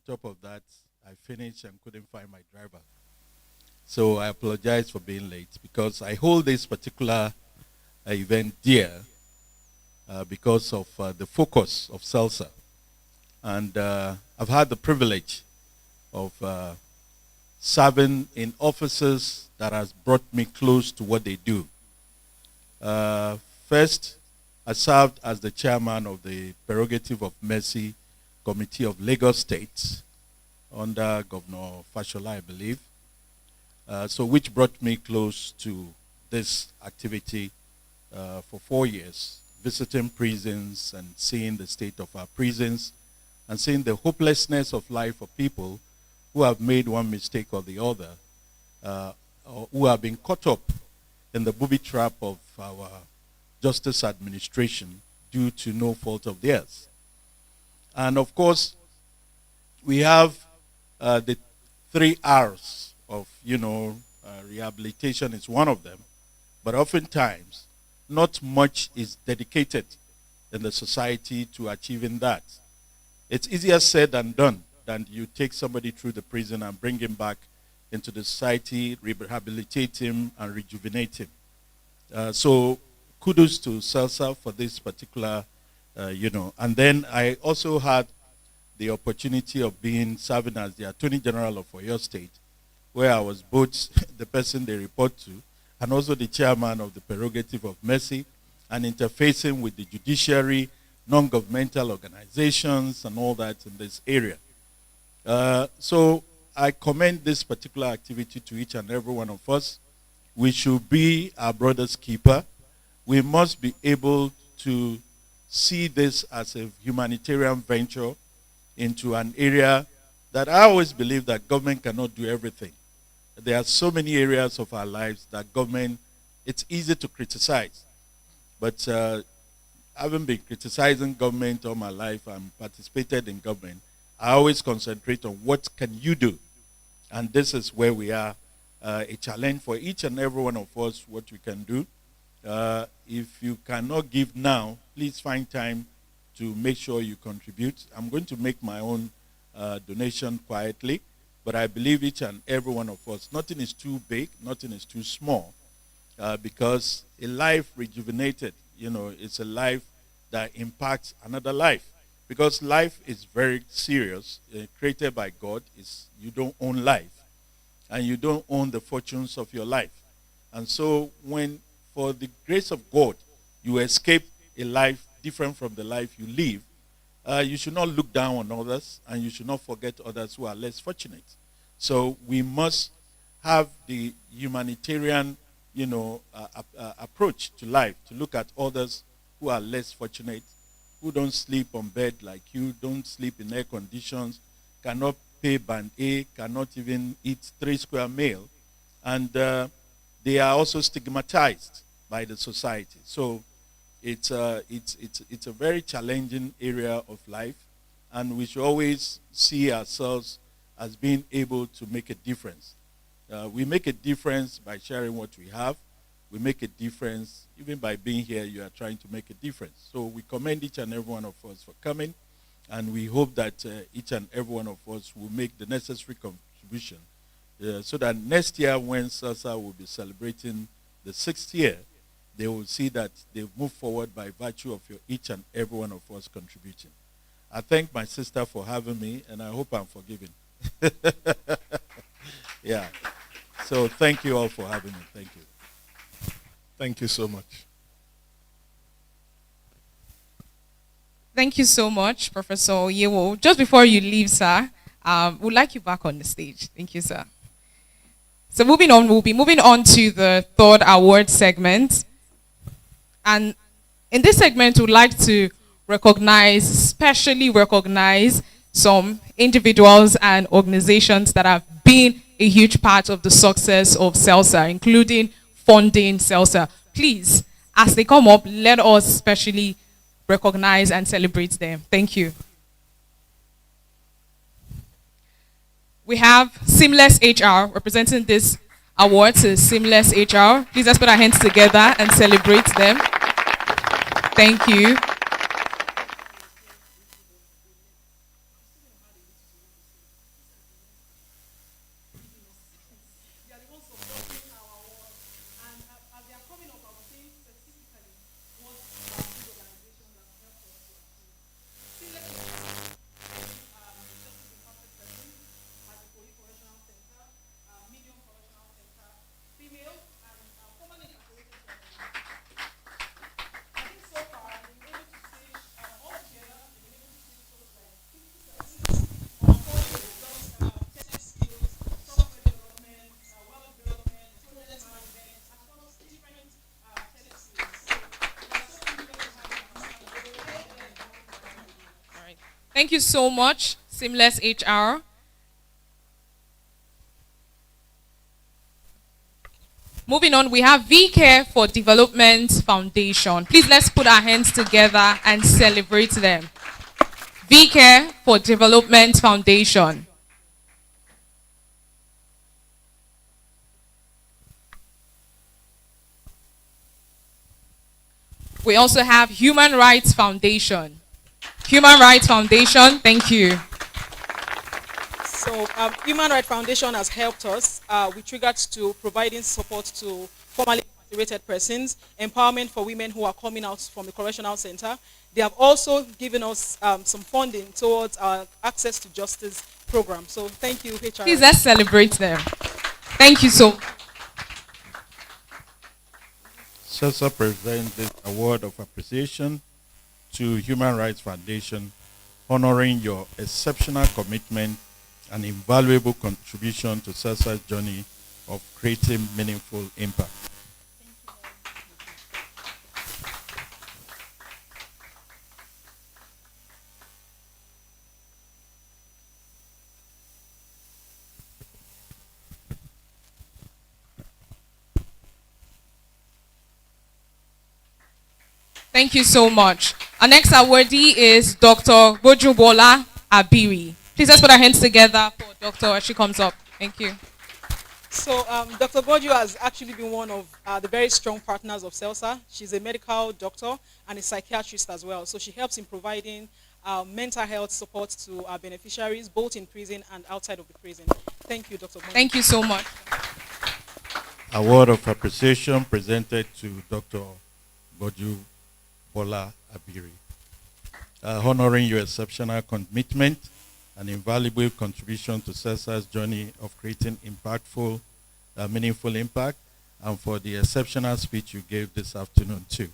top of that, I finished and couldn't find my driver. So I apologize for being late because I hold this particular event dear because of the focus of Celsir. And I've had the privilege of serving in offices that has brought me close to what they do. First, I served as the chairman of the Prerogative of Mercy Committee of Lagos State under Governor Fashola, I believe. So which brought me close to this activity for 4 years, visiting prisons and seeing the state of our prisons and seeing the hopelessness of life for people who have made one mistake or the other, or who have been caught up in the booby trap of our justice administration due to no fault of theirs. And of course, we have the 3 R's of, rehabilitation is one of them, but oftentimes not much is dedicated in the society to achieving that. It's easier said than done than you take somebody through the prison and bring him back into the society, rehabilitate him and rejuvenate him. So kudos to Celsir for this particular, And then I also had the opportunity of serving as the Attorney General of Oyo State, where I was both the person they report to and also the chairman of the Prerogative of Mercy and interfacing with the judiciary, non-governmental organizations and all that in this area. So I commend this particular activity to each and every one of us. We should be our brother's keeper. We must be able to see this as a humanitarian venture into an area that I always believe that government cannot do everything. There are so many areas of our lives that government, it's easy to criticize. But having been criticizing government all my life and participated in government, I always concentrate on what can you do. And this is where we are, a challenge for each and every one of us, what we can do. If you cannot give now, please find time to make sure you contribute. I'm going to make my own donation quietly, but I believe each and every one of us, nothing is too big, nothing is too small, because a life rejuvenated, it's a life that impacts another life. Because life is very serious, created by God. You don't own life, and you don't own the fortunes of your life. And so when, for the grace of God, you escape a life different from the life you live, you should not look down on others, and you should not forget others who are less fortunate. So we must have the humanitarian, approach to life, to look at others who are less fortunate, who don't sleep on bed like you, don't sleep in air conditions, cannot pay band A, cannot even eat 3 square meal, and they are also stigmatized by the society. So it's a very challenging area of life, and we should always see ourselves as being able to make a difference. We make a difference by sharing what we have. We make a difference, even by being here, you are trying to make a difference. So we commend each and every one of us for coming, and we hope that each and every one of us will make the necessary contribution so that next year when Celsir will be celebrating the 6th year, they will see that they've moved forward by virtue of each and every one of us contributing. I thank my sister for having me, and I hope I'm forgiven. Yeah. So thank you all for having me. Thank you. Thank you so much. Thank you so much, Professor Yewo. Just before you leave, sir, we'd like you back on the stage. Thank you, sir. So moving on, we'll be moving on to the 3rd award segment. And in this segment, we'd like to especially recognize some individuals and organizations that have been a huge part of the success of Celsir, including funding Celsir. Please, as they come up, let us specially recognize and celebrate them. Thank you. We have Seamless HR representing this award to Seamless HR. Please let's put our hands together and celebrate them. Thank you. Thank you so much, Seamless HR. Moving on, we have V-Care for Development Foundation. Please let's put our hands together and celebrate them. V-Care for Development Foundation. We also have Human Rights Foundation. Human Rights Foundation, thank you. So Human Rights Foundation has helped us with regards to providing support to formerly incarcerated persons, empowerment for women who are coming out from the correctional center. They have also given us some funding towards our Access to Justice program. So thank you, HR. Please let's celebrate them. Thank you so much. Celsir presents this award of appreciation to Human Rights Foundation, honoring your exceptional commitment and invaluable contribution to Celsir's journey of creating meaningful impact. Thank you so much. Our next awardee is Dr. Bojubola Abiri. Please let's put our hands together for Dr. as she comes up. Thank you. So Dr. Boju has actually been one of the very strong partners of Celsir. She's a medical doctor and a psychiatrist as well. So she helps in providing mental health support to our beneficiaries, both in prison and outside of the prison. Thank you, Dr. Boju. Thank you so much. Award of appreciation presented to Dr. Boju Bola Abiri, honoring your exceptional commitment and invaluable contribution to Celsir's journey of creating impactful, meaningful impact, and for the exceptional speech you gave this afternoon too.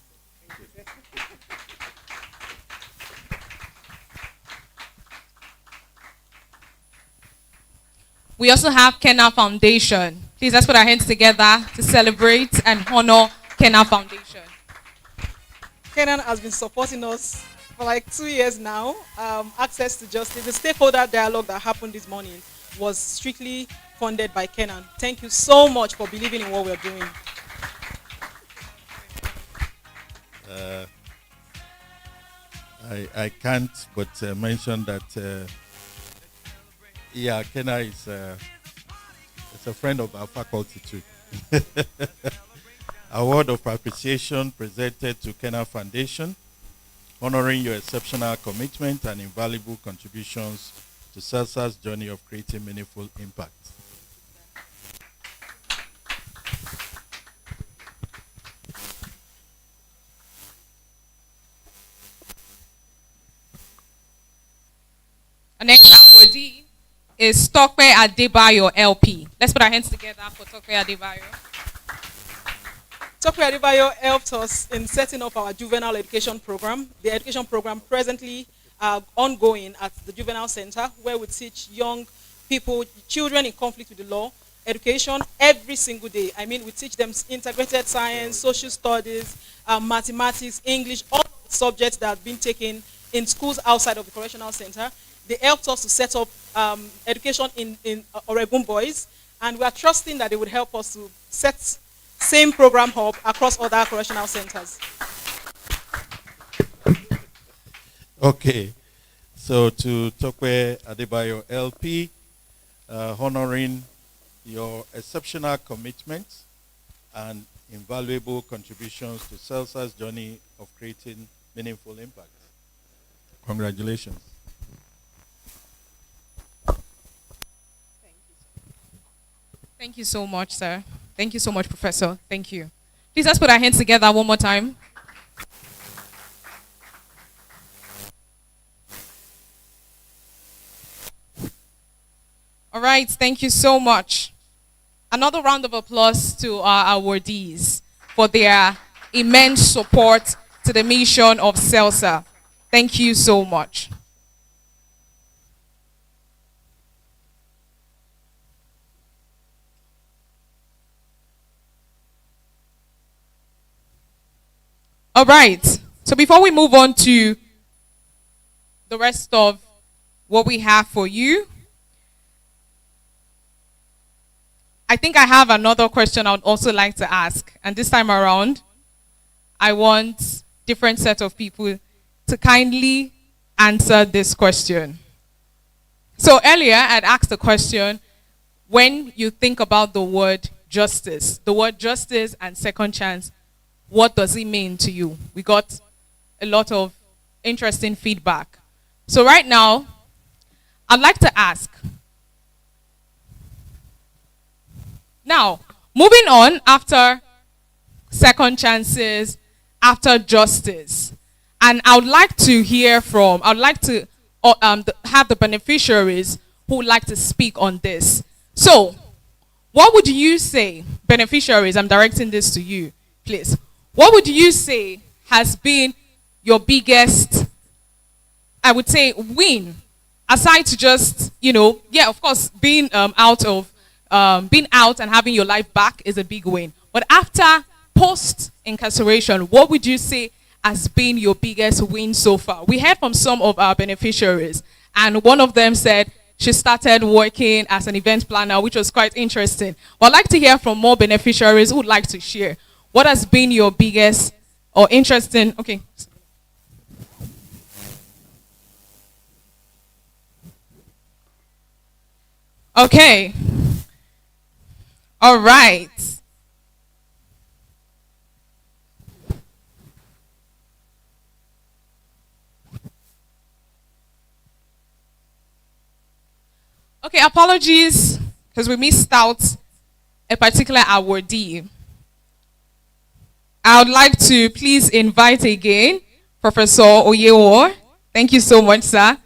We also have Kenna Foundation. Please let's put our hands together to celebrate and honor Kenna Foundation. Kenan has been supporting us for like 2 years now. Access to Justice, the stakeholder dialogue that happened this morning was strictly funded by Kenan. Thank you so much for believing in what we're doing. I can't but mention that, yeah, Kenna is a friend of our faculty too. Award of appreciation presented to Kenna Foundation, honoring your exceptional commitment and invaluable contributions to Celsir's journey of creating meaningful impact. Our next awardee is Tokpe Adebayo LP. Let's put our hands together for Tokpe Adebayo. Dr. Adebayo helped us in setting up our juvenile education program. The education program presently ongoing at the juvenile center, where we teach young people, children in conflict with the law, education every single day. I mean, we teach them integrated science, social studies, mathematics, English, all subjects that have been taken in schools outside of the correctional center. They helped us to set up education in Oregon Boys, and we are trusting that they would help us to set same program hub across other correctional centers. Okay, so to Tokwe Adebayo LP, honoring your exceptional commitment and invaluable contributions to Celsir's journey of creating meaningful impact. Congratulations. Thank you so much, sir. Thank you so much, Professor. Thank you. Please let's put our hands together one more time. All right, thank you so much. Another round of applause to our awardees for their immense support to the mission of Celsir. Thank you so much. All right. So before we move on to the rest of what we have for you. I think I have another question I would also like to ask. And this time around, I want different set of people to kindly answer this question. So earlier, I'd asked the question, when you think about the word justice and second chance, what does it mean to you? We got a lot of interesting feedback. So right now, I'd like to ask. Now, moving on after second chances, after justice, and I would like to hear from, I would like to have the beneficiaries who would like to speak on this. So, what would you say, beneficiaries, I'm directing this to you, please. What would you say has been your biggest, I would say, win, aside to just, yeah, of course, being out and having your life back is a big win. But after post-incarceration, what would you say has been your biggest win so far? We heard from some of our beneficiaries, and one of them said she started working as an event planner, which was quite interesting. But I'd like to hear from more beneficiaries who would like to share. What has been your biggest or interesting, okay. Okay. All right. Okay, apologies, because we missed out a particular awardee. I would like to please invite again Professor Oyewo. Thank you so much, sir.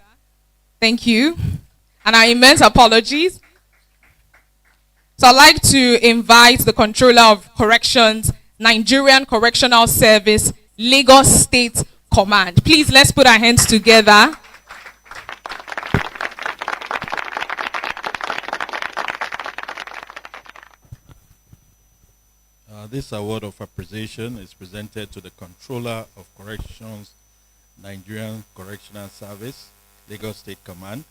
Thank you. And our immense apologies. So I'd like to invite the Controller of Corrections, Nigerian Correctional Service, Lagos State Command. Please, let's put our hands together. This award of appreciation is presented to the Controller of Corrections, Nigerian Correctional Service, Lagos State Command,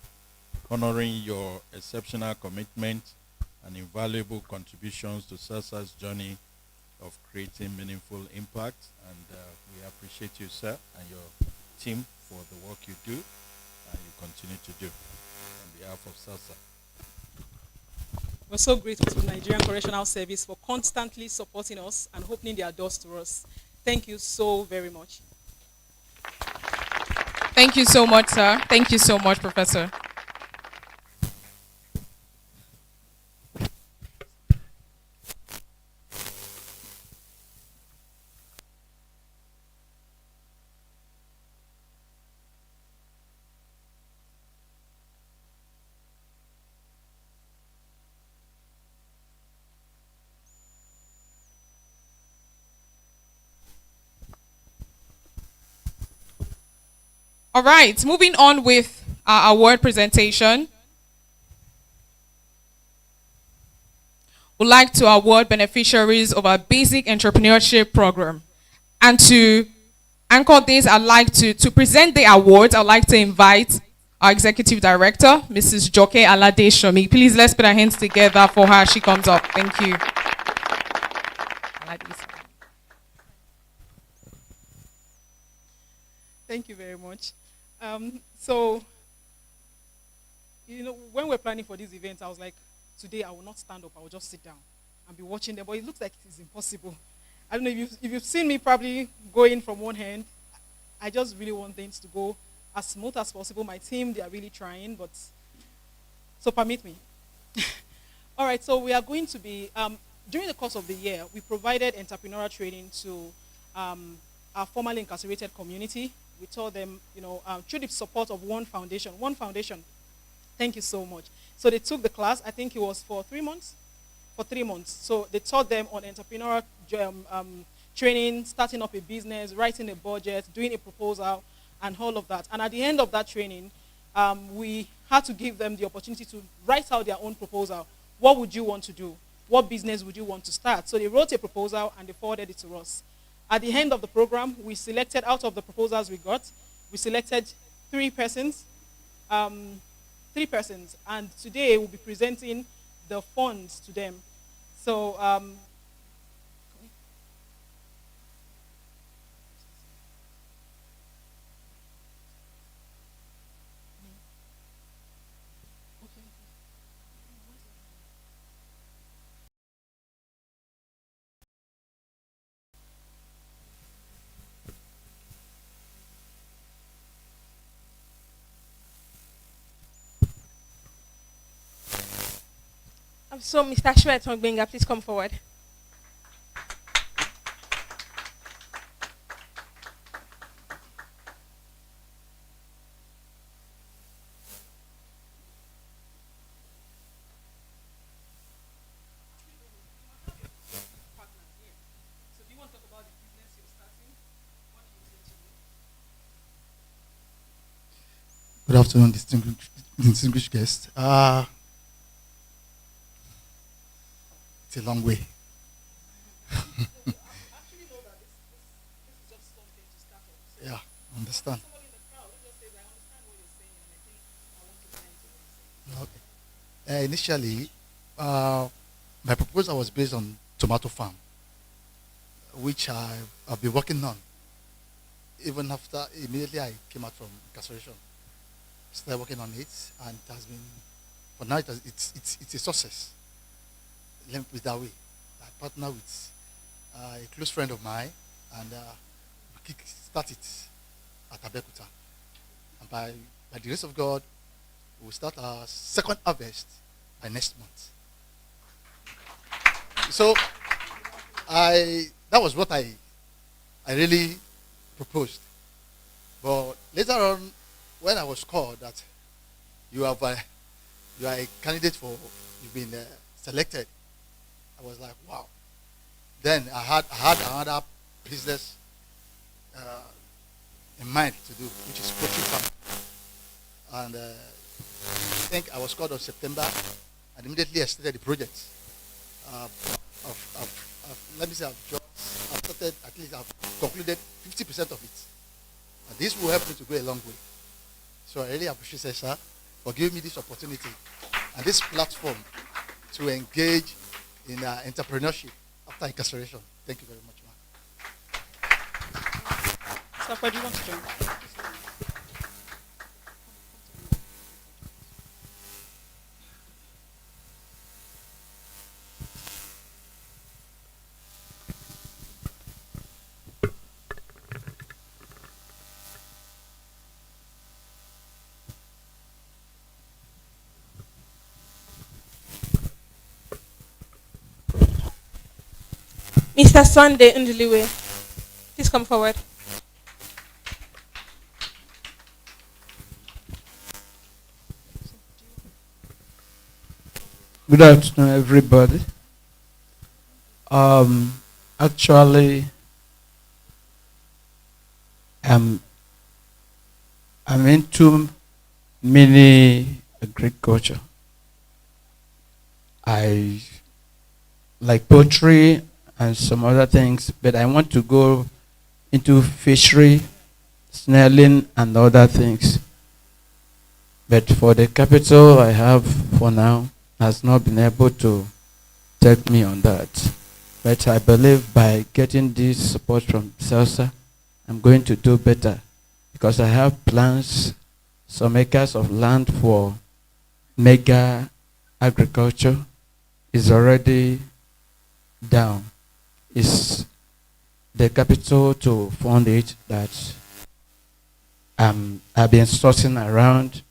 honoring your exceptional commitment and invaluable contributions to Celsir's journey of creating meaningful impact. And we appreciate you, sir, and your team for the work you do and you continue to do on behalf of Celsir. We're so grateful to the Nigerian Correctional Service for constantly supporting us and opening their doors to us. Thank you so very much. Thank you so much, sir. Thank you so much, Professor. All right, moving on with our award presentation. We'd like to award beneficiaries of our basic entrepreneurship program. And to anchor this, I'd like to present the awards. I'd like to invite our executive director, Mrs. Joke Alade Shomi. Please, let's put our hands together for her. She comes up. Thank you. Thank you very much. So, when we're planning for this event, I was like, today I will not stand up. I will just sit down and be watching them. But it looks like it's impossible. I don't know if you've seen me probably going from one hand. I just really want things to go as smooth as possible. My team, they are really trying, but so permit me. All right, so we are going to be, during the course of the year, we provided entrepreneurial training to our formerly incarcerated community. We told them, through the support of One Foundation. One Foundation, thank you so much. So they took the class, I think it was for 3 months. For 3 months. So they taught them on entrepreneurial training, starting up a business, writing a budget, doing a proposal, and all of that. And at the end of that training, we had to give them the opportunity to write out their own proposal. What would you want to do? What business would you want to start? So they wrote a proposal and they forwarded it to us. At the end of the program, we selected, out of the proposals we got, we selected 3 persons um, three persons, and today we'll be presenting the funds to them. So, So, Mr. Shwet Ogbenga, please come forward. Good afternoon, distinguished guests. It's a long way. Yeah, I understand. Okay. Initially, my proposal was based on tomato farm, which I've been working on even after immediately I came out from incarceration. Started working on it, and it has been, for now, it's a success. Let me put it that way. I partner with a close friend of mine, and we kick-start it at Abeokuta. And by the grace of God, we'll start our second harvest by next month. So that was what I really proposed. But later on, when I was called that you are a candidate you've been selected, I was like, wow. Then I had another business in mind to do, which is poultry farm. And I think I was called on September, and immediately I started the project. Let me say I've started, at least I've concluded 50% of it. And this will help me to go a long way. So I really appreciate Celsir for giving me this opportunity and this platform to engage in entrepreneurship after incarceration. Thank you very much, ma'am. Mustafa, do you want to join? Mr. Sunday Ndiliwe, please come forward. Good afternoon, everybody. Actually, I'm into mini agriculture. I like poultry and some other things, but I want to go into fishery, snailing, and other things. But for the capital I have for now, has not been able to take me on that. But I believe by getting this support from Celsir, I'm going to do better because I have plans, some acres of land for mega agriculture is already down. It's the capital to fund it that I've been sourcing around.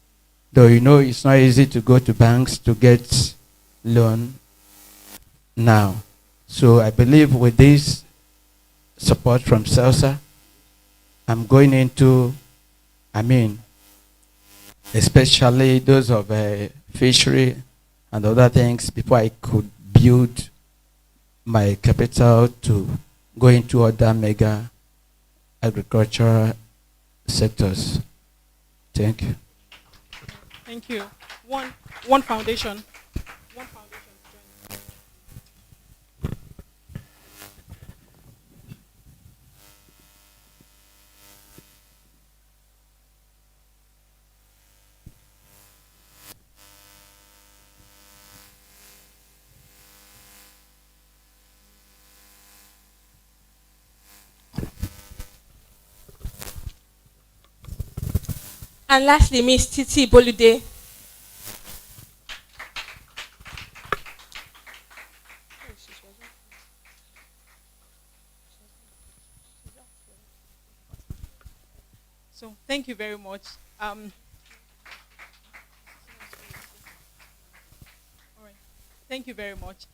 Though you know it's not easy to go to banks to get loan now. So I believe with this support from Celsir, I'm going into, especially those of fishery and other things before I could build my capital to go into other mega agricultural sectors. Thank you. Thank you. One foundation. One foundation to join. And lastly, Miss Titi Bolude. So thank you very much. All right. Thank you very much.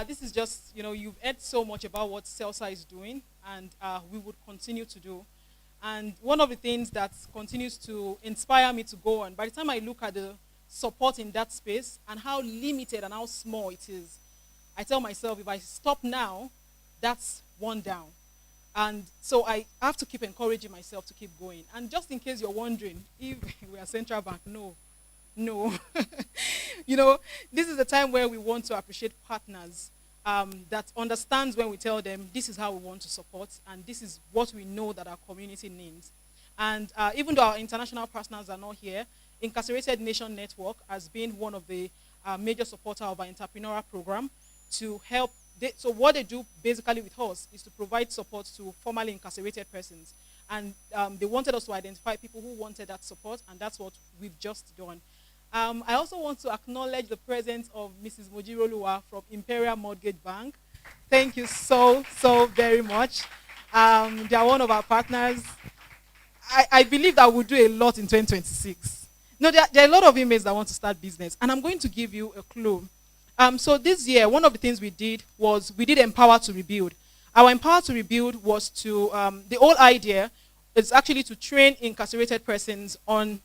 This is just, you've heard so much about what Celsir is doing, and we would continue to do. And one of the things that continues to inspire me to go on, by the time I look at the support in that space and how limited and how small it is, I tell myself, if I stop now, that's one down. And so I have to keep encouraging myself to keep going. And just in case you're wondering if we are central bank, no. This is a time where we want to appreciate partners that understands when we tell them this is how we want to support and this is what we know that our community needs. And even though our international partners are not here, Incarcerated Nation Network has been one of the major supporters of our entrepreneurial program to help. So what they do basically with us is to provide support to formerly incarcerated persons. And they wanted us to identify people who wanted that support, and that's what we've just done. I also want to acknowledge the presence of Mrs. Mojiroluwa from Imperial Mortgage Bank. Thank you so very much. They are one of our partners. I believe that we'll do a lot in 2026. No, there are a lot of inmates that want to start business, and I'm going to give you a clue. So this year, one of the things we did was we did Empower to Rebuild. Our Empower to Rebuild was to, the whole idea is actually to train incarcerated persons on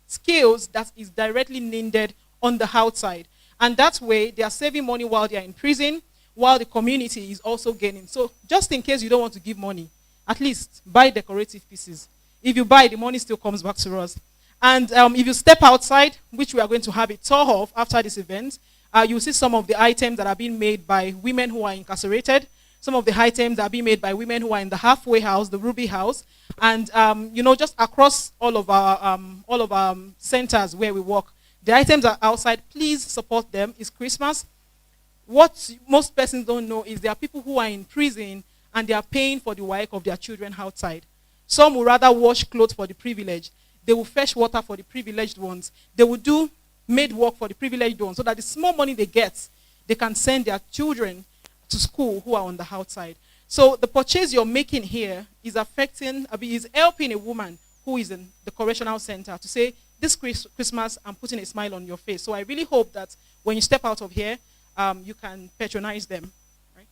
skills that is directly needed on the outside. And that way, they are saving money while they are in prison, while the community is also gaining. So just in case you don't want to give money, at least buy decorative pieces. If you buy, the money still comes back to us. And if you step outside, which we are going to have a tour of after this event, you'll see some of the items that are being made by women who are incarcerated, some of the items that are being made by women who are in the halfway house, the Ruby House, and just across all of our centers where we work. The items are outside. Please support them. It's Christmas. What most persons don't know is there are people who are in prison and they are paying for the work of their children outside. Some will rather wash clothes for the privileged. They will fetch water for the privileged ones. They will do maid work for the privileged ones so that the small money they get, they can send their children to school who are on the outside. So the purchase you're making here is helping a woman who is in the correctional center to say, this Christmas, I'm putting a smile on your face. So I really hope that when you step out of here, you can patronize them. Right?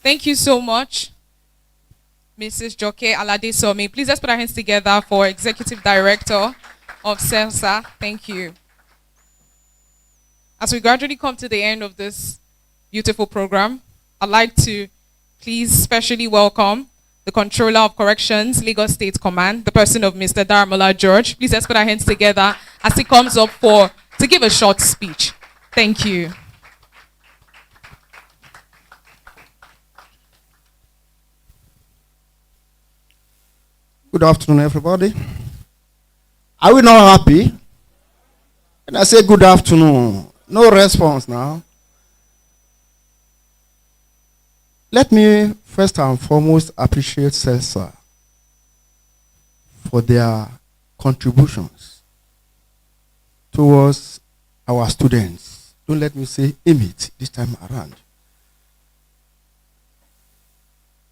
Thank you so much, Mrs. Joke Alade Somi. Please let's put our hands together for Executive Director of Celsir. Thank you. As we gradually come to the end of this beautiful program, I'd like to please specially welcome the Controller of Corrections, Lagos State Command, the person of Mr. Daramola George. Please let's put our hands together as he comes up to give a short speech. Thank you. Good afternoon, everybody. Are we not happy? And I say good afternoon. No response now. Let me first and foremost appreciate Celsir for their contributions towards our students. Don't let me say emit this time around.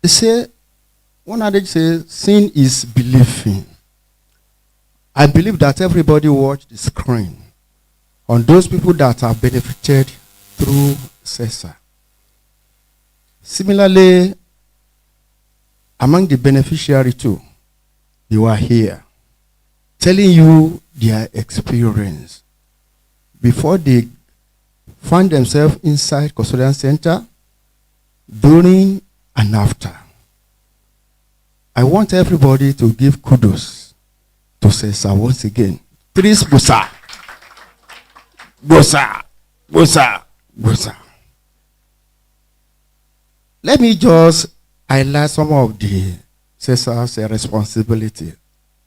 They say, one adage says, sin is believing. I believe that everybody watched the screen on those people that have benefited through Celsir. Similarly, among the beneficiaries too, they were here telling you their experience before they found themselves inside custodial center, during and after. I want everybody to give kudos to Celsir once again. Please, Bosa. Bosa. Bosa. Bosa. Let me just highlight some of the Celsir's responsibility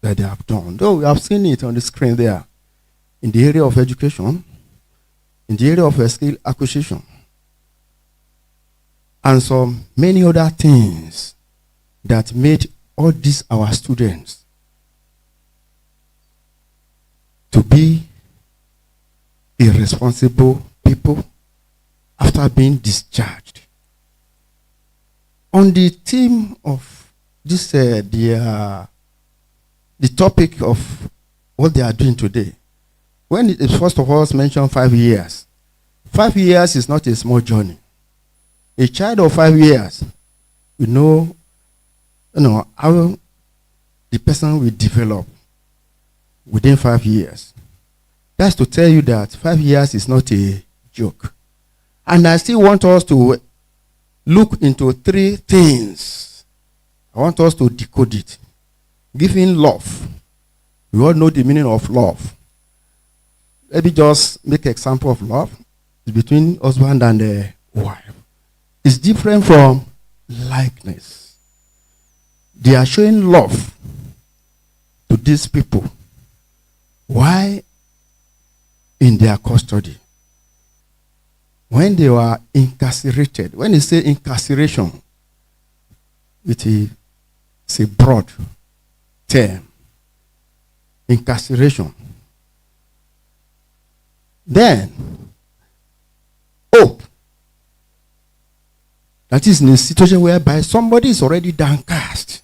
that they have done. Though we have seen it on the screen there, in the area of education, in the area of skill acquisition, and some many other things that made all these our students to be irresponsible people after being discharged. On the theme of this, the topic of what they are doing today, when it is first of all mentioned 5 years, 5 years is not a small journey. A child of 5 years, you know how the person will develop within 5 years. That's to tell you that 5 years is not a joke. And I still want us to look into 3 things. I want us to decode it. Giving love. We all know the meaning of love. Let me just make an example of love. It's between husband and wife. It's different from likeness. They are showing love to these people. Why? In their custody. When they were incarcerated, when they say incarceration, it is a broad term. Incarceration. Then, hope. That is in a situation whereby somebody is already downcast,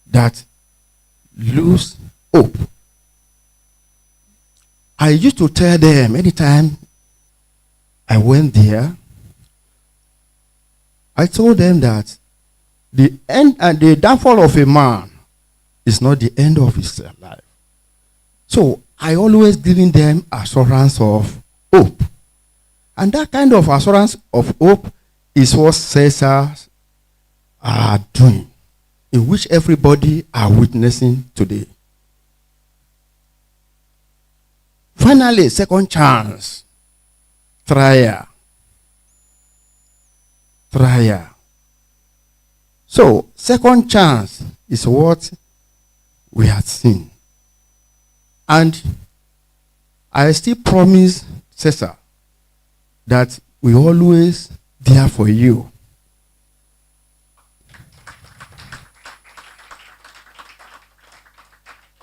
that lose hope. I used to tell them anytime I went there, I told them that the end and the downfall of a man is not the end of his life. So I always giving them assurance of hope. And that kind of assurance of hope is what Celsir are doing, in which everybody are witnessing today. Finally, second chance. Trial. So, second chance is what we have seen. And I still promise Celsir that we always there for you.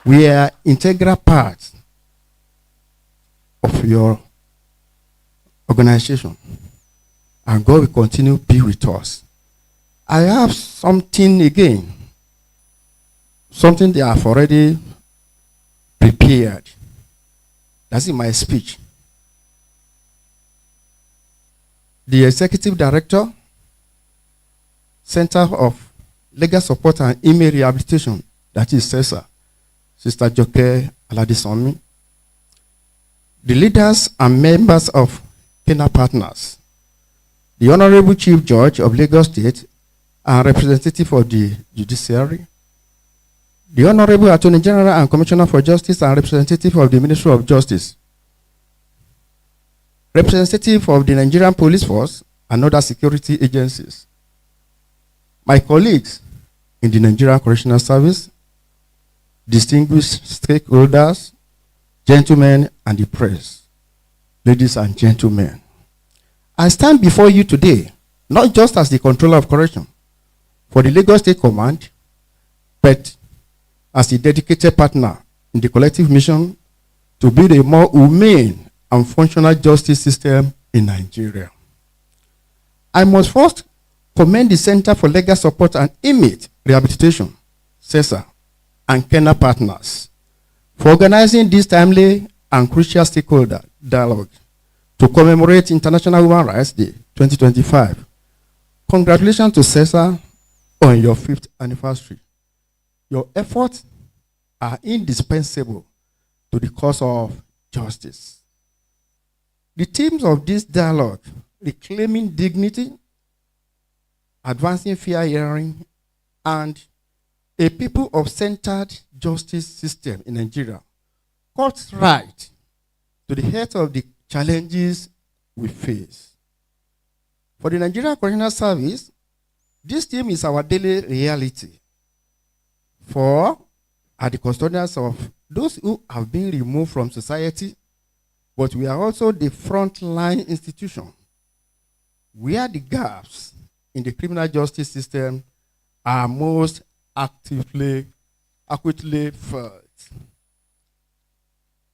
We are integral parts of your organization, and God will continue to be with us. I have something again, something they have already prepared. That's in my speech. The Executive Director, Center of Legal Support and Email Rehabilitation, that is Celsir, Sister Joke Aladisomi, the leaders and members of Kena Partners, the Honorable Chief Judge of Lagos State and representative of the Judiciary, the Honorable Attorney General and Commissioner for Justice and representative of the Ministry of Justice, representative of the Nigerian Police Force and other security agencies, my colleagues in the Nigerian Correctional Service, distinguished stakeholders, gentlemen and the press, ladies and gentlemen, I stand before you today, not just as the controller of correction for the Lagos State Command, but as a dedicated partner in the collective mission to build a more humane and functional justice system in Nigeria. I must first commend the Center for Legal Support and Inmate Rehabilitation, Celsir, and Kena Partners for organizing this timely and crucial stakeholder dialogue to commemorate International Human Rights Day 2025. Congratulations to Celsir on your 5th anniversary. Your efforts are indispensable to the cause of justice. The themes of this dialogue: reclaiming dignity, advancing fair hearing, and a people of centered justice system in Nigeria, cuts right to the heart of the challenges we face. For the Nigerian Correctional Service, this theme is our daily reality. For are the custodians of those who have been removed from society, but we are also the frontline institution where the gaps in the criminal justice system are most accurately felt.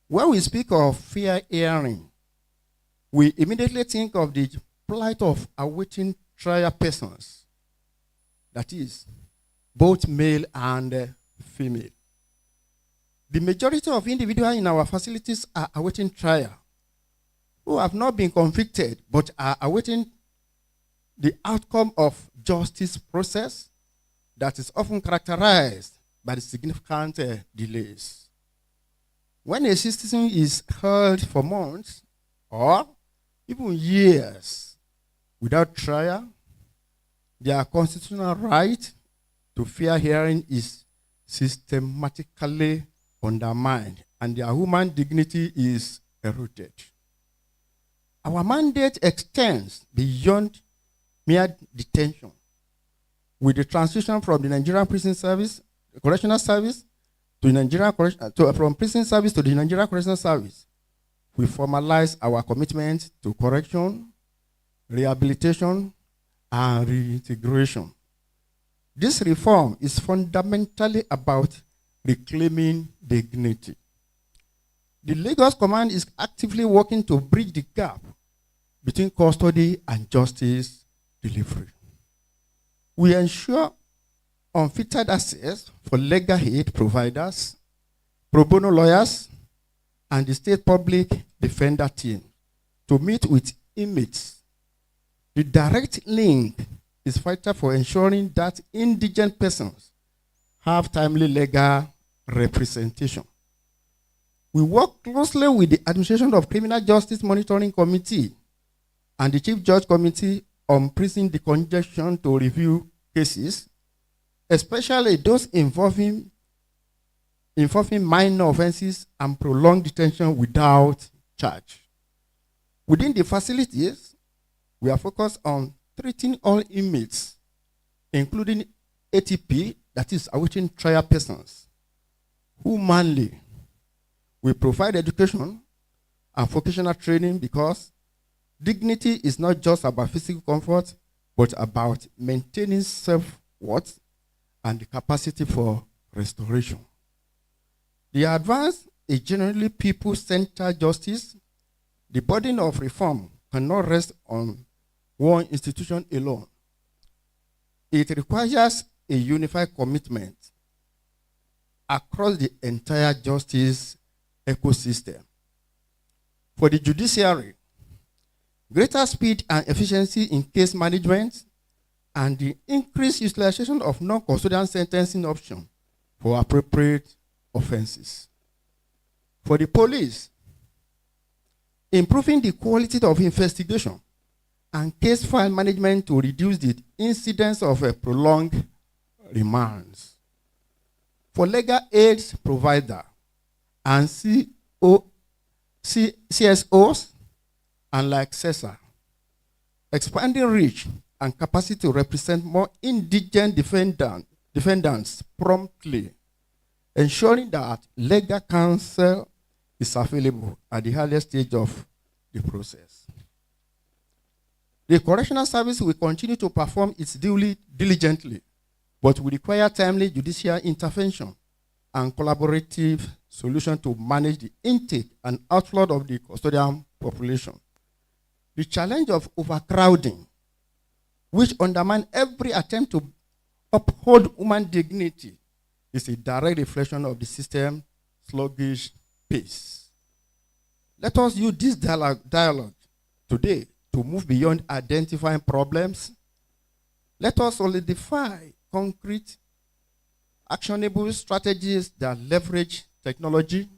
When we speak of fair hearing, we immediately think of the plight of awaiting trial persons, that is, both male and female. The majority of individuals in our facilities are awaiting trial, who have not been convicted but are awaiting the outcome of justice process that is often characterized by the significant delays. When a citizen is held for months or even years without trial, their constitutional right to fair hearing is systematically undermined and their human dignity is eroded. Our mandate extends beyond mere detention. With the transition from the Nigerian Prison Service, Correctional Service, to Nigerian from Prison Service to the Nigerian Correctional Service, we formalize our commitment to correction, rehabilitation, and reintegration. This reform is fundamentally about reclaiming dignity. The Lagos Command is actively working to bridge the gap between custody and justice delivery. We ensure unfettered access for legal aid providers, pro bono lawyers, and the state public defender team to meet with inmates. The direct link is vital for ensuring that indigent persons have timely legal representation. We work closely with the Administration of Criminal Justice Monitoring Committee and the Chief Judge Committee on Prison Decongestion to review cases, especially those involving minor offenses and prolonged detention without charge. Within the facilities, we are focused on treating all inmates, including ATP, that is awaiting trial persons, humanly. We provide education and vocational training because dignity is not just about physical comfort, but about maintaining self-worth and the capacity for restoration. The advance is generally people-centered justice. The burden of reform cannot rest on one institution alone. It requires a unified commitment across the entire justice ecosystem. For the judiciary, greater speed and efficiency in case management and the increased utilization of non-custodial sentencing options for appropriate offenses. For the police, improving the quality of investigation and case file management to reduce the incidence of prolonged remands. For legal aids provider and CSOs, and like Celsir, expanding reach and capacity to represent more indigent defendants promptly, ensuring that legal counsel is available at the earliest stage of the process. The Correctional Service will continue to perform its duty diligently, but will require timely judicial intervention and collaborative solution to manage the intake and outflow of the custodial population. The challenge of overcrowding, which undermines every attempt to uphold human dignity, is a direct reflection of the system's sluggish pace. Let us use this dialogue today to move beyond identifying problems. Let us solidify concrete, actionable strategies that leverage technology,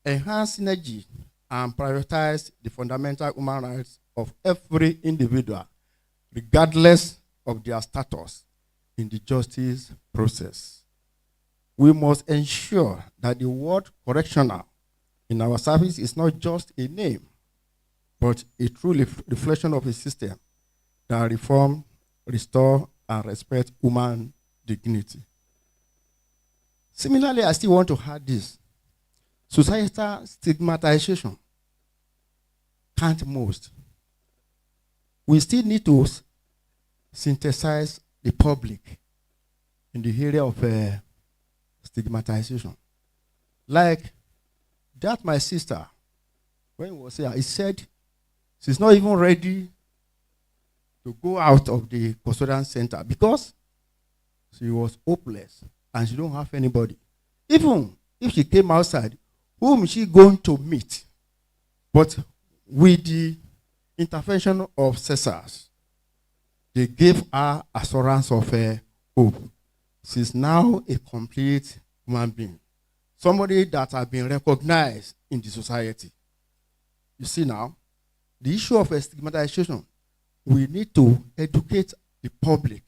enhance synergy, and prioritize the fundamental human rights of every individual, regardless of their status in the justice process. We must ensure that the word correctional in our service is not just a name, but a true reflection of a system that reform, restore, and respect human dignity. Similarly, I still want to add this. Societal stigmatization can't most. We still need to synthesize the public in the area of stigmatization. Like that, my sister, when he was here, he said she's not even ready to go out of the custodian center because she was hopeless and she don't have anybody. Even if she came outside, whom is she going to meet? But with the intervention of Celsir, they gave her assurance of hope. She's now a complete human being. Somebody that has been recognized in the society. You see now, the issue of stigmatization, we need to educate the public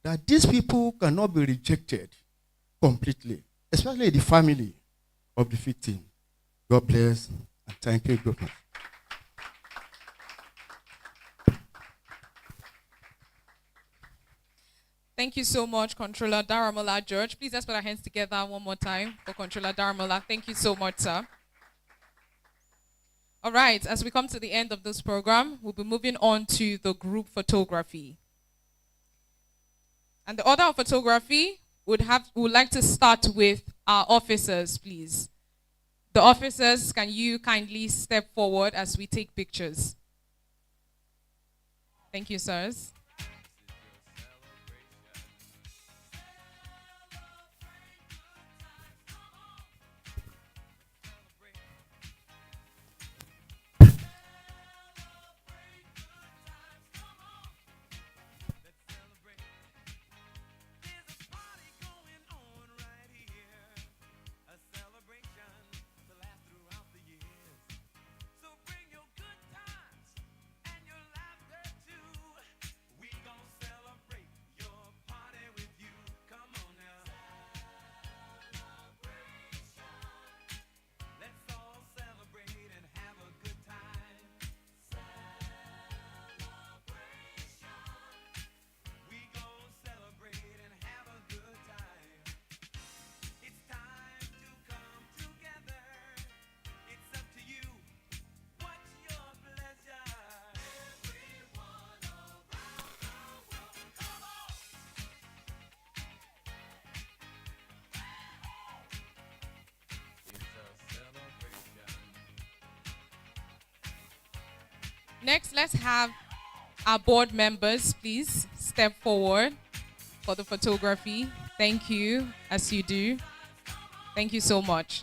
that these people cannot be rejected completely, especially the family of the victim. God bless and thank you, Governor. Thank you so much, Controller Daramola George. Please let's put our hands together one more time for Controller Daramola. Thank you so much, sir. All right, as we come to the end of this program, we'll be moving on to the group photography. And the order of photography would like to start with our officers, please. The officers, can you kindly step forward as we take pictures? Thank you, sirs. Next, let's have our board members, please, step forward for the photography. Thank you, as you do. Thank you so much.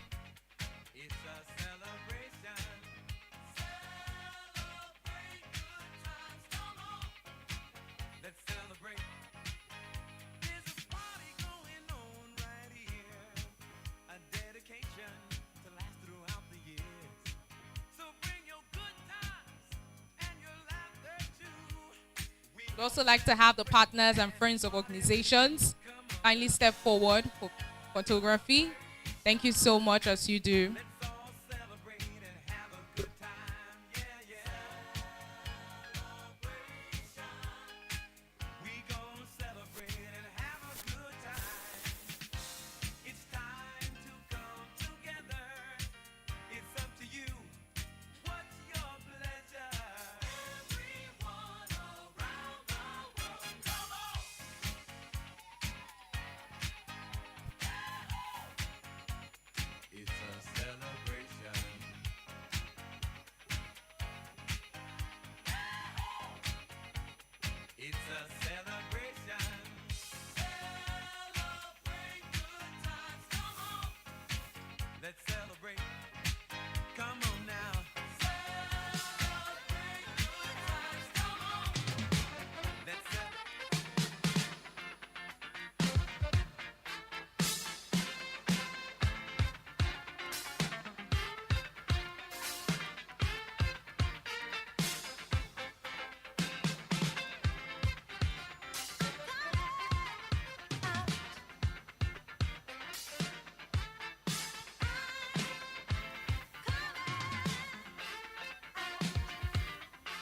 We'd also like to have the partners and friends of organizations kindly step forward for photography. Thank you so much as you do.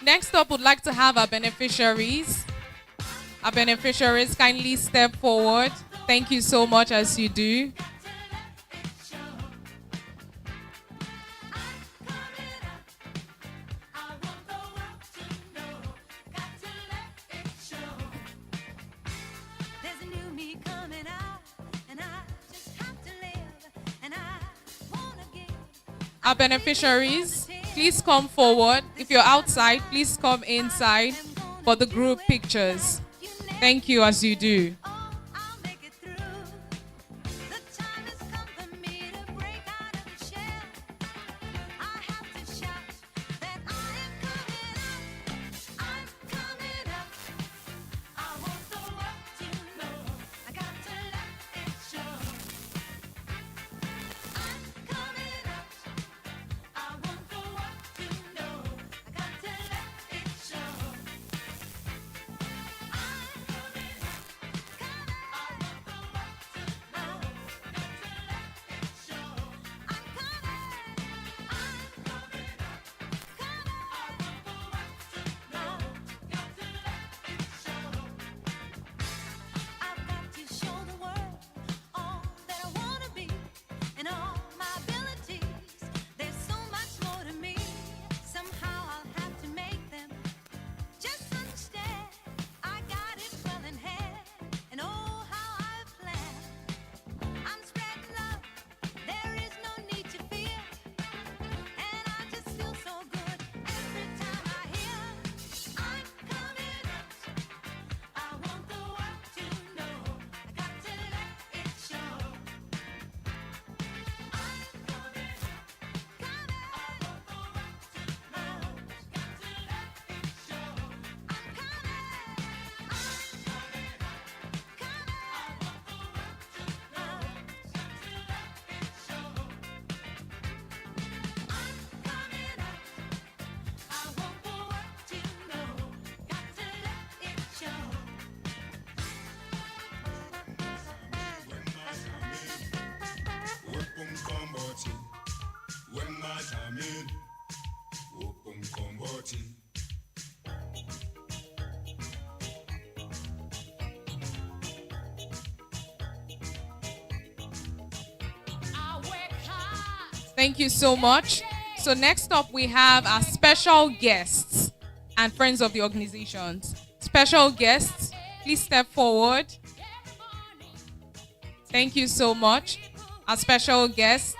Next up, would like to have our beneficiaries. Our beneficiaries kindly step forward. Thank you so much as you do. There's a new me coming out. Our beneficiaries, please come forward. If you're outside, please come inside for the group pictures. Thank you as you do. Thank you so much. So next up we have our special guests and friends of the organizations. Special guests, please step forward. Thank you so much. Our special guests.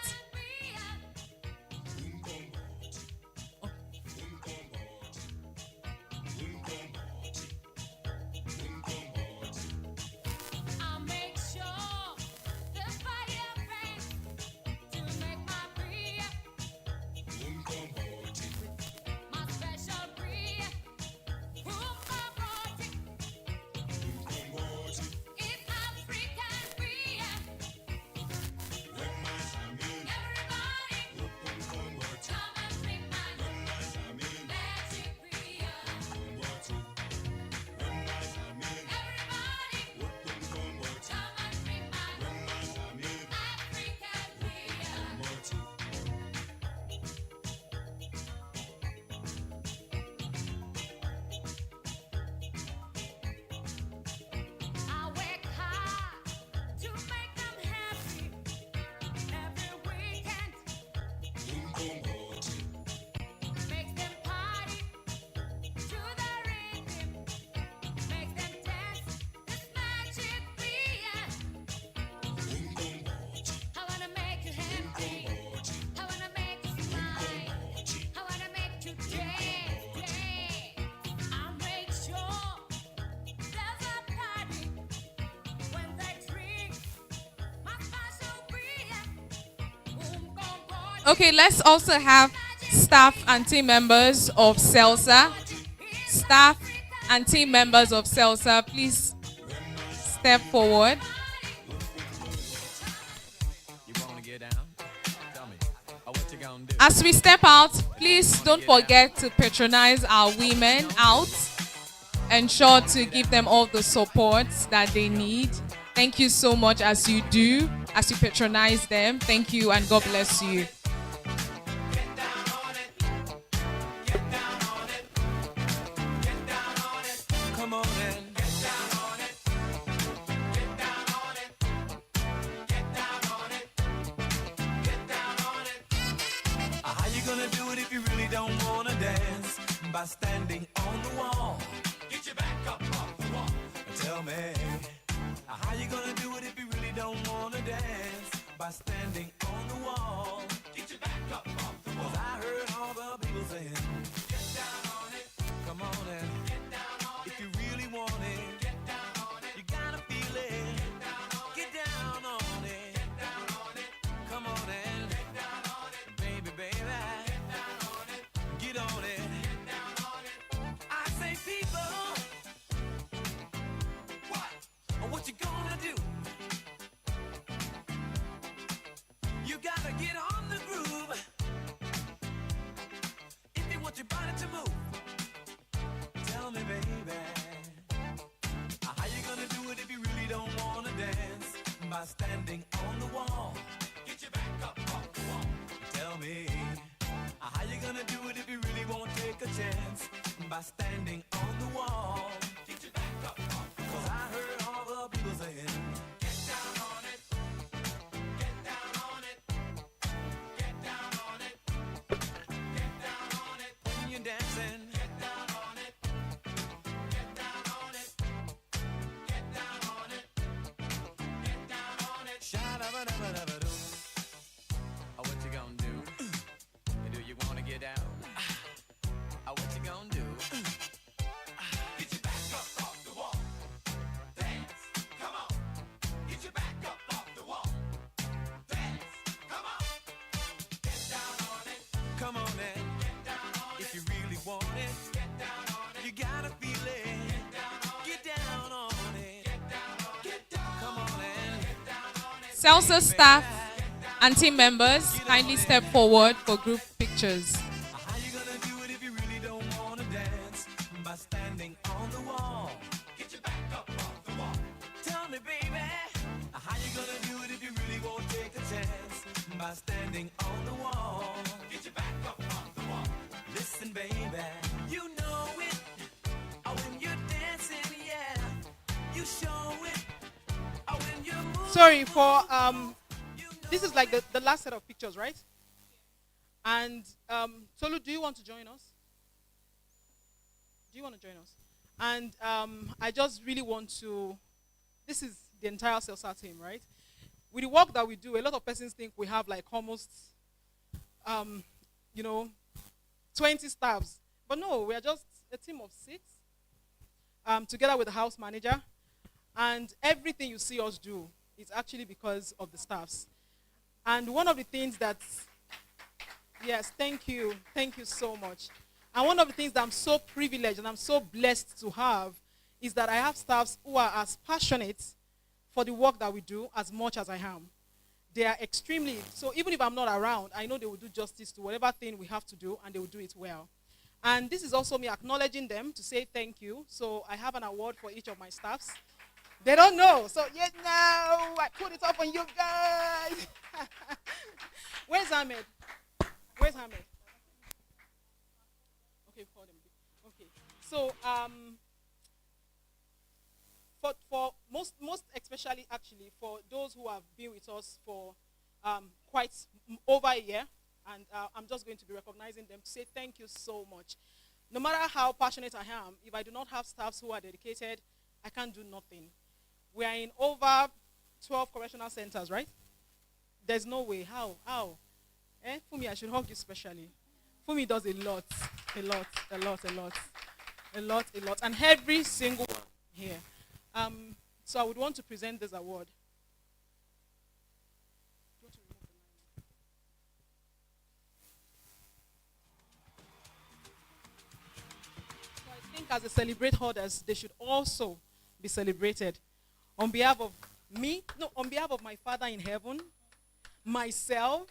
Okay, let's also have staff and team members of Celsir. Staff and team members of Celsir, please step forward. As we step out, please don't forget to patronize our women out. Ensure to give them all the support that they need. Thank you so much as you do, as you patronize them. Thank you and God bless you. By standing on the wall, get your back up off the wall. Tell me, how you gonna do it if you really don't wanna dance? by standing on the wall. Get your back up off the wall. 'Cause I heard all the people saying, get down on it. Come on and get down on it. If you really want it, get down on it. You gotta feel it. Get down on it. Get down on it. Get down on it. Come on and get down on it. Baby, baby. Get down on it. Get on it. Get down on it. I say people, what you gonna do? You gotta get on the groove if you want your body to move. Tell me, baby, how you gonna do it if you really don't wanna dance? By standing on the wall. Get your back up off the wall. Tell me, how you gonna do it if you really won't take a chance? By standing on the wall. Get your back up off the wall. 'Cause I heard all the people saying, get down on it. Get down on it. Get down on it. Get down on it. When you're dancing, get down on it. Get down on it. Get down on it. Get down on it. Sha-da-ba-da-ba-da-ba-doo. What you gonna do? Do you wanna get down? What you gonna do? Get your back up off the wall. Dance, come on. Get your back up off the wall. Dance, come on. Get down on it. Come on and get down on it. If you really want it, get down on it. You gotta feel it. Get down on it. Get down on it. Get down on it. Get down. Come on and get down on it. Celsir staff and team members, kindly step forward for group pictures. How you gonna do it if you really don't wanna dance? By standing on the wall. Get your back up off the wall. Tell me, baby, how you gonna do it if you really won't take a chance? By standing on the wall. Get your back up off the wall. Listen, baby, you know it. When you're dancing, yeah, you show it. When you move. Sorry for this is like the last set of pictures, right? And Tolu, do you want to join us? Do you want to join us? And I just really want to. This is the entire Celsir team, right? With the work that we do, a lot of persons think we have like almost, 20 staffs. But no, we are just a team of 6, together with the house manager. And everything you see us do is actually because of the staffs. And one of the things that, yes, thank you so much. And one of the things that I'm so privileged and I'm so blessed to have is that I have staffs who are as passionate for the work that we do as much as I am. They are extremely, so even if I'm not around, I know they will do justice to whatever thing we have to do and they will do it well. And this is also me acknowledging them to say thank you. So I have an award for each of my staffs. They don't know, so I put it up on you guys. Where's Ahmed? Where's Ahmed? Okay, call him. Okay, so for most especially actually for those who have been with us for quite over a year, and I'm just going to be recognizing them to say thank you so much. No matter how passionate I am, if I do not have staffs who are dedicated, I can't do nothing. We are in over 12 correctional centers, right? There's no way. How? Fumi, I should hug you specially. Fumi does a lot. And every single one here. So I would want to present this award. So I think as they celebrate others, they should also be celebrated. On behalf of on behalf of my Father in heaven, myself,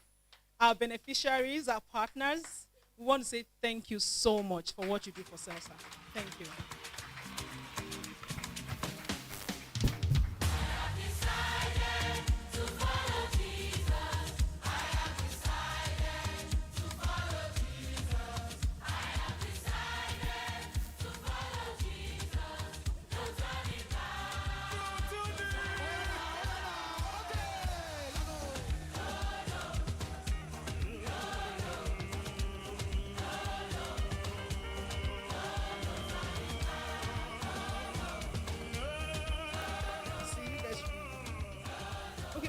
our beneficiaries, our partners, we want to say thank you so much for what you do for Celsir. Thank you.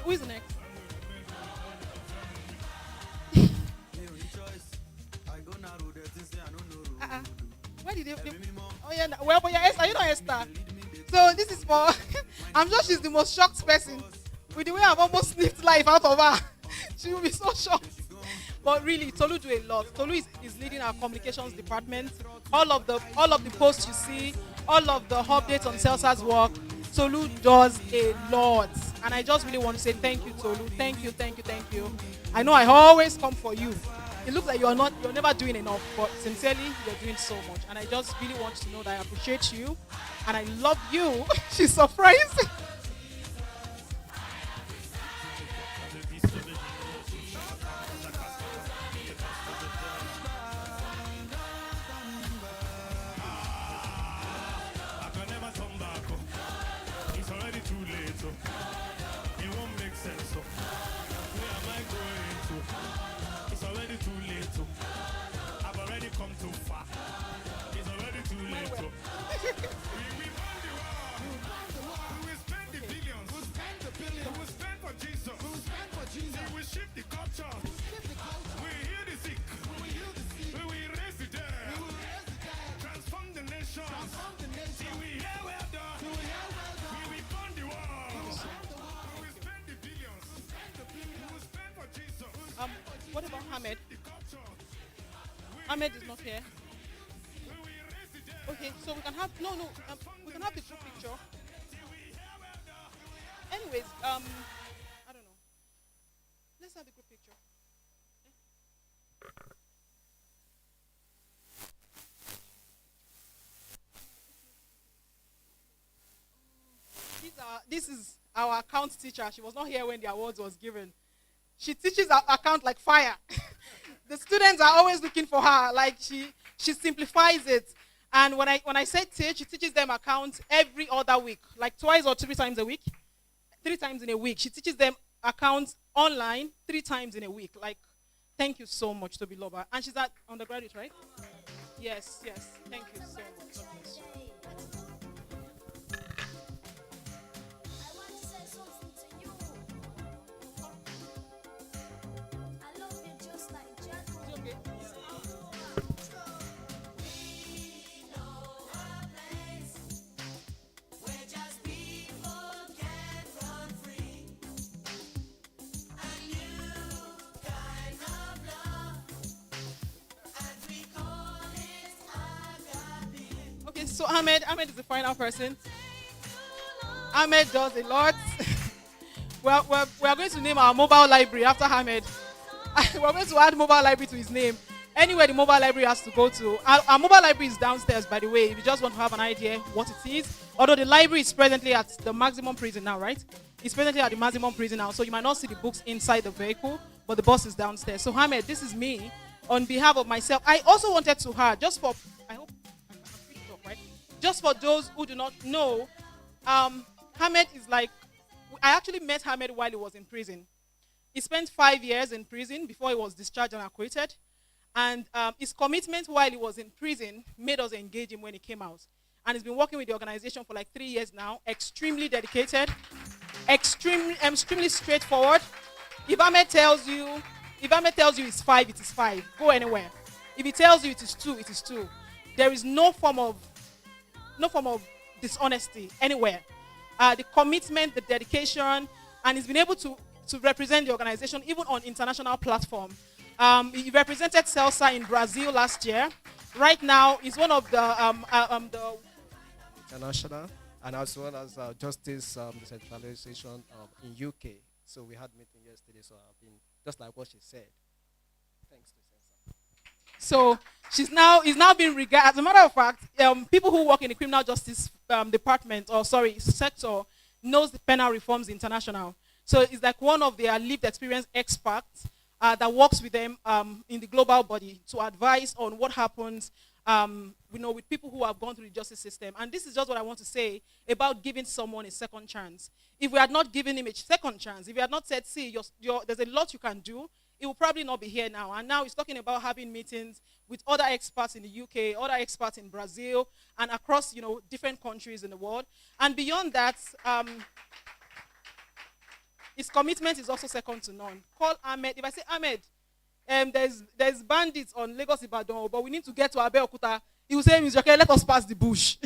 Who is next? Where did they? Oh yeah, well, but you're Esther. You're not Esther. So this is for. I'm sure she's the most shocked person with the way I've almost sniffed life out of her. She will be so shocked. But really, Tolu do a lot. Tolu is leading our communications department. All of the posts you see, all of the updates on Celsir's work, Tolu does a lot. And I just really want to say thank you, Tolu. Thank you, thank you, thank you. I know I always come for you. It looks like you're never doing enough, but sincerely, you're doing so much. And I just really want you to know that I appreciate you and I love you. She's surprised. What about Ahmed? Ahmed is not here. Okay, so we can have we can have the group picture. Anyways, I don't know. Let's have the group picture. This is our account teacher. She was not here when the awards was given. She teaches our account like fire. The students are always looking for her. Like she simplifies it. And when I say teach, she teaches them account every other week, like twice or 3 times a week. 3 times in a week. She teaches them accounts online 3 times in a week. Like, thank you so much, Toby Loba. And she's at undergraduate, right? Yes. Thank you so much. God bless you. So Ahmed is the final person. Ahmed does a lot. we are going to name our mobile library after Ahmed. We're going to add mobile library to his name. Anywhere the mobile library has to go to. Our mobile library is downstairs, by the way, if you just want to have an idea what it is. Although the library is presently at the maximum prison now, right? It's presently at the maximum prison now, so you might not see the books inside the vehicle, but the bus is downstairs. So Ahmed, this is me on behalf of myself. I also wanted to add, just for those who do not know, Hamed is like, I actually met Hamed while he was in prison. He spent 5 years in prison before he was discharged and acquitted. And his commitment while he was in prison made us engage him when he came out. And he's been working with the organization for like 3 years now, extremely dedicated, extremely straightforward. If Hamed tells you it's 5, it is 5. Go anywhere. If he tells you it is 2, it is 2. There is no form of dishonesty anywhere. The commitment, the dedication, and he's been able to represent the organization even on international platform. He represented Celsir in Brazil last year. Right now, he's one of the international, and as well as justice decentralization in UK. So we had meeting yesterday. So I've been just like what she said. Thanks to Celsir. So he's now being regarded. As a matter of fact, people who work in the criminal justice department, sector, knows the Penal Reforms International. So it's like one of their lived experience experts that works with them in the global body to advise on what happens, with people who have gone through the justice system. And this is just what I want to say about giving someone a second chance. If we had not given him a second chance, if we had not said, see, there's a lot you can do, he will probably not be here now. And now he's talking about having meetings with other experts in the UK, other experts in Brazil, and across, different countries in the world. And beyond that, his commitment is also second to none. Call Ahmed. If I say, Ahmed, there's bandits on Lagos Ibadan, but we need to get to Abeokuta. He will say, Miss Joke, let us pass the bush.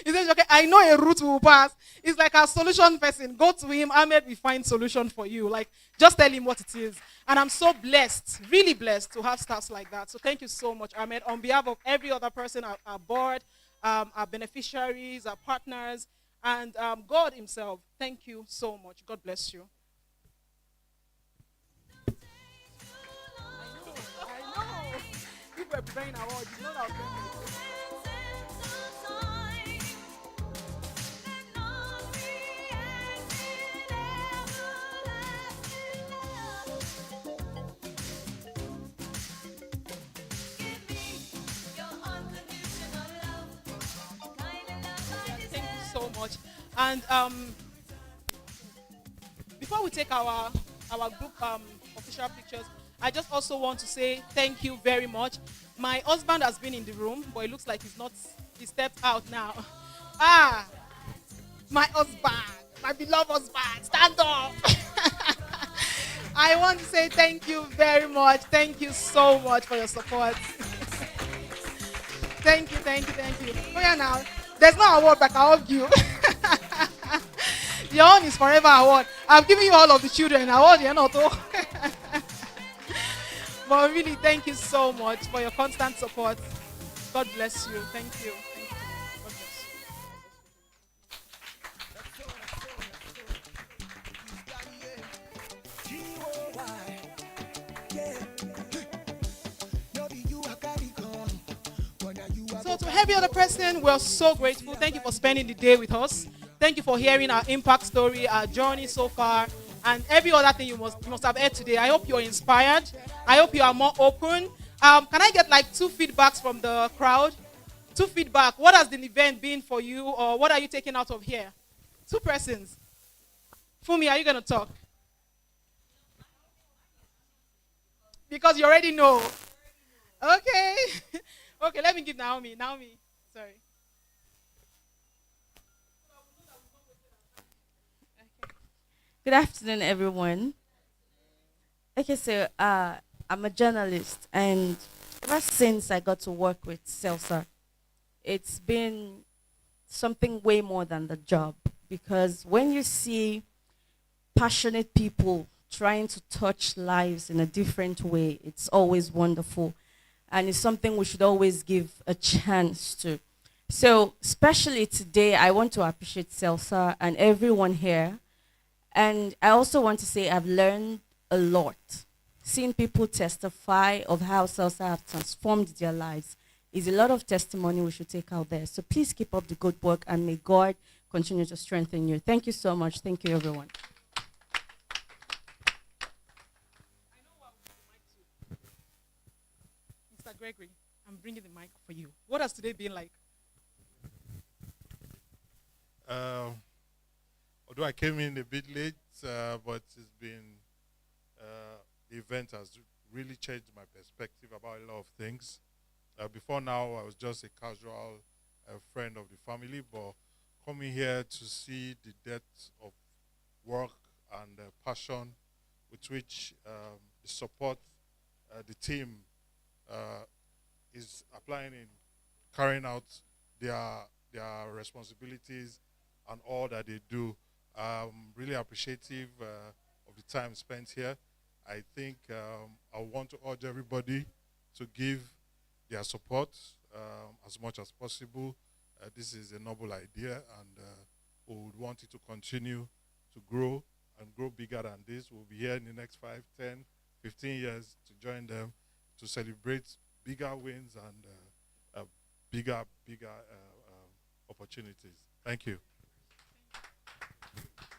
He says, okay, I know a route we will pass. It's like a solution person. Go to him, Ahmed will find solution for you. Like, just tell him what it is. And I'm so blessed, really blessed to have staffs like that. So thank you so much, Ahmed. On behalf of every other person, our board, our beneficiaries, our partners, and God himself, thank you so much. God bless you. I know. People are preparing awards. You know that. Thank you so much. And before we take our group official pictures, I just also want to say thank you very much. My husband has been in the room, but it looks like he's not. He stepped out now. Ah, my husband, my beloved husband, stand up. I want to say thank you very much. Thank you so much for your support. Thank you, thank you, thank you. Oh yeah, now there's no award, but I hug you. Your own is forever award. I'm giving you all of the children award. You're not. But really, thank you so much for your constant support. God bless you. Thank you. Thank you. God bless you. So to every other person, we're so grateful. Thank you for spending the day with us. Thank you for hearing our impact story, our journey so far, and every other thing you must have heard today. I hope you're inspired. I hope you are more open. Can I get like 2 feedbacks from the crowd? 2 feedback. What has the event been for you, or what are you taking out of here? 2 persons. Fumi, are you going to talk? Because you already know. Okay. Okay, let me give Naomi. Naomi, sorry. Good afternoon, everyone. Okay, so I'm a journalist, and ever since I got to work with Celsir, it's been something way more than the job. Because when you see passionate people trying to touch lives in a different way, it's always wonderful. And it's something we should always give a chance to. So, especially today, I want to appreciate Celsir and everyone here. And I also want to say I've learned a lot. Seeing people testify of how Celsir have transformed their lives is a lot of testimony we should take out there. So please keep up the good work, and may God continue to strengthen you. Thank you so much. Thank you, everyone. Mr. Gregory, I'm bringing the mic for you. What has today been like? Although I came in a bit late, but it's been, the event has really changed my perspective about a lot of things. Before now, I was just a casual friend of the family, but coming here to see the depth of work and passion with which the support the team is applying in carrying out their responsibilities and all that they do. I'm really appreciative of the time spent here. I think I want to urge everybody to give their support as much as possible. This is a noble idea, and we would want it to continue to grow and grow bigger than this. We'll be here in the next 5, 10, 15 years to join them to celebrate bigger wins and bigger opportunities. Thank you.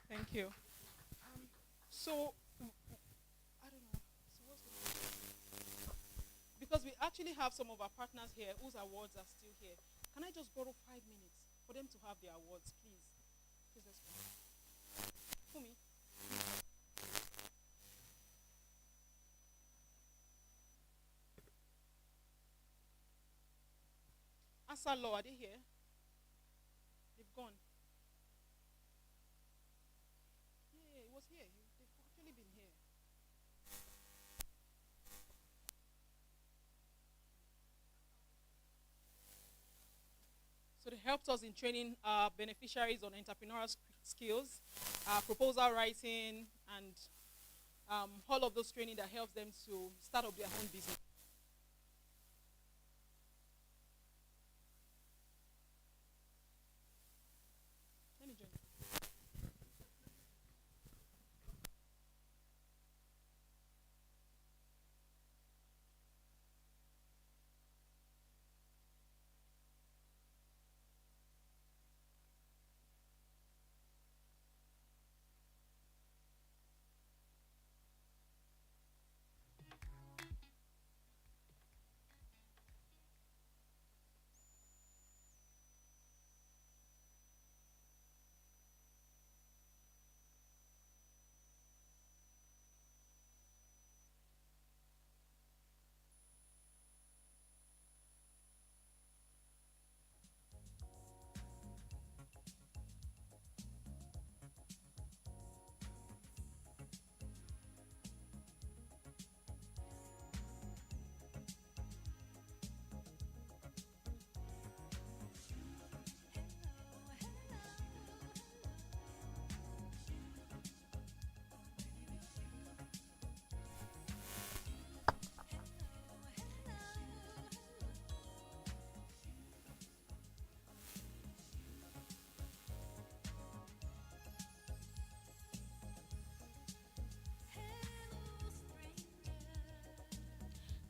Thank you. So, I don't know. So what's because we actually have some of our partners here whose awards are still here. Can I just borrow 5 minutes for them to have their awards, please? Please, let's go. Fumi. Answer law, are they here? They've gone. Yeah, it was here. They've actually been here. helped us in training beneficiaries on entrepreneurial skills, proposal writing, and all of those training that helps them to start up their own business. Let me join.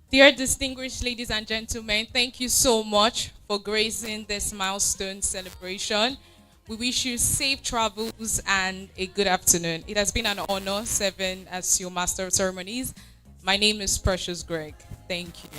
Dear distinguished ladies and gentlemen, thank you so much for gracing this milestone celebration. We wish you safe travels and a good afternoon. It has been an honor serving as your master of ceremonies. My name is Precious Greg. Thank you.